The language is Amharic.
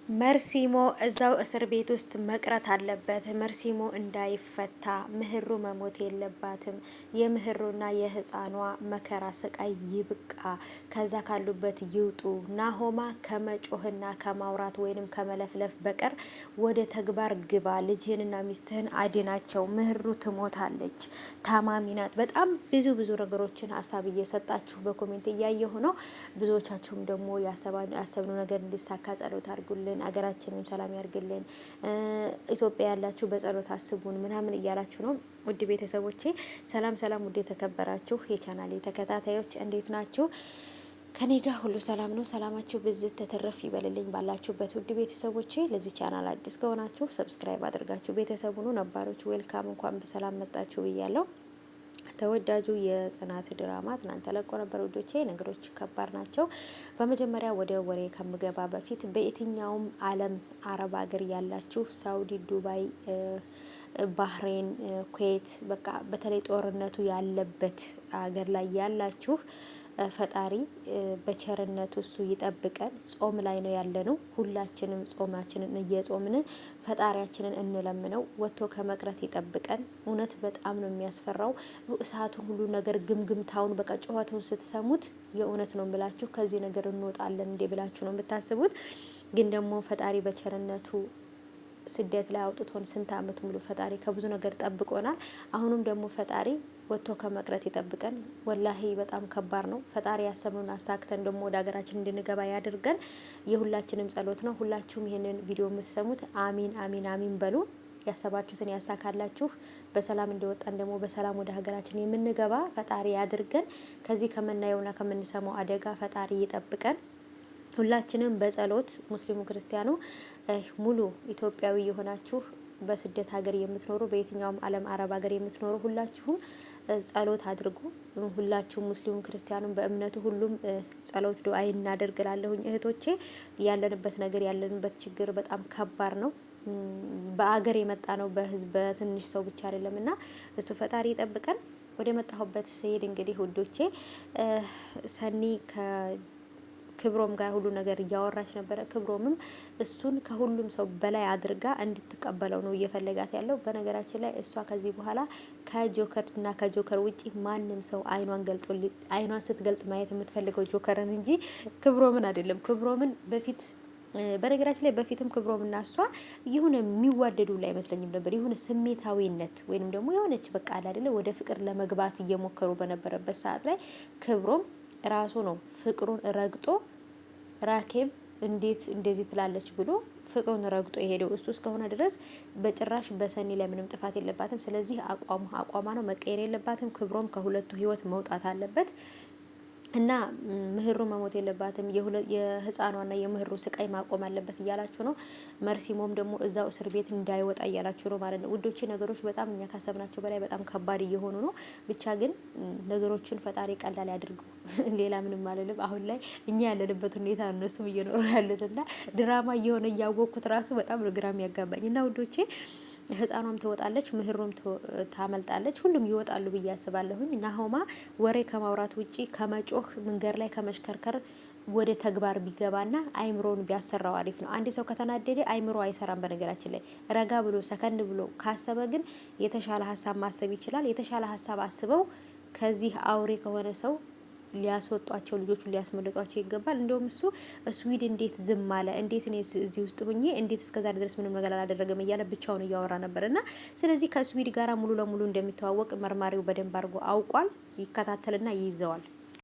መርሲሞ እዛው እስር ቤት ውስጥ መቅረት አለበት። መርሲሞ እንዳይፈታ ምህሩ መሞት የለባትም። የምህሩና የህፃኗ መከራ ስቃይ ይብቃ። ከዛ ካሉበት ይውጡ። ናሆማ ከመጮህና ከማውራት ወይንም ከመለፍለፍ በቀር ወደ ተግባር ግባ። ልጅህንና ሚስትህን አድናቸው። ምህሩ ትሞታለች፣ ታማሚ ናት። በጣም ብዙ ነገሮችን ሀሳብ እየሰጣችሁ በኮሜንት እያየሁ ነው። ብዙዎቻችሁም ደግሞ ያሰብነው ነገር እንዲሳካ ጸሎት አድርጉልን። አገራችንን ሰላም ያርግልን። ኢትዮጵያ ያላችሁ በጸሎት አስቡን ምናምን እያላችሁ ነው። ውድ ቤተሰቦቼ ሰላም ውድ የተከበራችሁ የቻናሌ ተከታታዮች እንዴት ናችሁ? ከኔ ጋር ሁሉ ሰላም ነው። ሰላማችሁ ብዝት ተተረፍ ይበልልኝ ባላችሁበት። ውድ ቤተሰቦቼ ለዚህ ቻናል አዲስ ከሆናችሁ ሰብስክራይብ አድርጋችሁ ቤተሰቡን ነባሮች ዌልካም እንኳን በሰላም መጣችሁ ብያለሁ። ተወዳጁ የጽናት ድራማ ትናንት ተለቆ ነበር ውዶቼ። ነገሮች ከባድ ናቸው። በመጀመሪያ ወደ ወሬ ከምገባ በፊት በየትኛውም ዓለም አረብ ሀገር ያላችሁ ሳውዲ፣ ዱባይ፣ ባህሬን፣ ኩዌት በቃ በተለይ ጦርነቱ ያለበት ሀገር ላይ ያላችሁ ፈጣሪ በቸርነቱ እሱ ይጠብቀን። ጾም ላይ ነው ያለነው። ሁላችንም ጾማችንን እየጾምን ፈጣሪያችንን እንለምነው። ወጥቶ ከመቅረት ይጠብቀን። እውነት በጣም ነው የሚያስፈራው። እሳቱን ሁሉ ነገር ግምግምታውን በቃ ጩኸቱን ስትሰሙት የእውነት ነው ብላችሁ ከዚህ ነገር እንወጣለን እንዴ ብላችሁ ነው የምታስቡት። ግን ደግሞ ፈጣሪ በቸርነቱ ስደት ላይ አውጥቶን ስንት አመት ሙሉ ፈጣሪ ከብዙ ነገር ጠብቆናል። አሁንም ደግሞ ፈጣሪ ወጥቶ ከመቅረት ይጠብቀን። ወላሂ በጣም ከባድ ነው። ፈጣሪ ያሰብነውን አሳክተን ደግሞ ወደ ሀገራችን እንድንገባ ያድርገን። የሁላችንም ጸሎት ነው። ሁላችሁም ይሄንን ቪዲዮ የምትሰሙት አሚን አሚን አሚን በሉ። ያሰባችሁትን ያሳካላችሁ። በሰላም እንደወጣን ደግሞ በሰላም ወደ ሀገራችን የምንገባ ፈጣሪ ያድርገን። ከዚህ ከምናየውና ከምንሰማው አደጋ ፈጣሪ ይጠብቀን። ሁላችንም በጸሎት ሙስሊሙ ክርስቲያኑ ሙሉ ኢትዮጵያዊ የሆናችሁ በስደት ሀገር የምትኖሩ በየትኛውም ዓለም አረብ ሀገር የምትኖሩ ሁላችሁም ጸሎት አድርጉ። ሁላችሁም ሙስሊሙ ክርስቲያኑም በእምነቱ ሁሉም ጸሎት ዱዓ እናደርግላለሁኝ። እህቶቼ ያለንበት ነገር ያለንበት ችግር በጣም ከባድ ነው። በአገር የመጣ ነው በህዝብ በትንሽ ሰው ብቻ አይደለምና እሱ ፈጣሪ ይጠብቀን። ወደ መጣሁበት ስሄድ እንግዲህ ውዶቼ ሰኒ ክብሮም ጋር ሁሉ ነገር እያወራች ነበረ። ክብሮምም እሱን ከሁሉም ሰው በላይ አድርጋ እንድትቀበለው ነው እየፈለጋት ያለው። በነገራችን ላይ እሷ ከዚህ በኋላ ከጆከርና ከጆከር ውጪ ማንም ሰው አይኗን ስትገልጥ ማየት የምትፈልገው ጆከርን እንጂ ክብሮምን አይደለም። ክብሮምን በፊት በነገራችን ላይ በፊትም ክብሮምና እሷ የሆነ የሚዋደዱ ላይ አይመስለኝም ነበር። የሆነ ስሜታዊነት ወይንም ደግሞ የሆነች በቃ አይደለ ወደ ፍቅር ለመግባት እየሞከሩ በነበረበት ሰዓት ላይ ክብሮም ራሱ ነው ፍቅሩን ረግጦ ራኬብ እንዴት እንደዚህ ትላለች ብሎ ፍቅሩን ረግጦ የሄደው እሱ እስከሆነ ድረስ በጭራሽ በሰኒ ላይ ምንም ጥፋት የለባትም። ስለዚህ አቋሟ ነው መቀየር የለባትም። ክብሮም ከሁለቱ ህይወት መውጣት አለበት እና ምህሩ መሞት የለባትም። የህፃኗና የምህሩ ስቃይ ማቆም አለበት እያላችሁ ነው። መርሲሞም ደግሞ እዛው እስር ቤት እንዳይወጣ እያላችሁ ነው ማለት ነው ውዶቼ። ነገሮች በጣም እኛ ካሰብናቸው በላይ በጣም ከባድ እየሆኑ ነው። ብቻ ግን ነገሮችን ፈጣሪ ቀላል ያድርገው። ሌላ ምንም አልልም። አሁን ላይ እኛ ያለንበት ሁኔታ እነሱም እየኖሩ ያሉትና ድራማ እየሆነ እያወቅኩት ራሱ በጣም ግራም ያጋባኝ እና ውዶቼ ህፃኗም ትወጣለች፣ ምህሩም ታመልጣለች። ሁሉም ይወጣሉ ብዬ አስባለሁኝ። ናሆማ ወሬ ከማውራት ውጪ ከመጮህ መንገድ ላይ ከመሽከርከር ወደ ተግባር ቢገባና አይምሮን ቢያሰራው አሪፍ ነው። አንድ ሰው ከተናደደ አይምሮ አይሰራም። በነገራችን ላይ ረጋ ብሎ ሰከንድ ብሎ ካሰበ ግን የተሻለ ሀሳብ ማሰብ ይችላል። የተሻለ ሀሳብ አስበው ከዚህ አውሬ ከሆነ ሰው ሊያስወጧቸው ልጆቹን ሊያስመልጧቸው ይገባል። እንደውም እሱ ስዊድ እንዴት ዝም አለ? እንዴት እኔ እዚህ ውስጥ ሆኜ እንዴት እስከዛሬ ድረስ ምንም ነገር አላደረገም እያለ ብቻውን እያወራ ነበርና ስለዚህ ከስዊድ ጋራ ሙሉ ለሙሉ እንደሚተዋወቅ መርማሪው በደንብ አድርጎ አውቋል። ይከታተልና ይይዘዋል።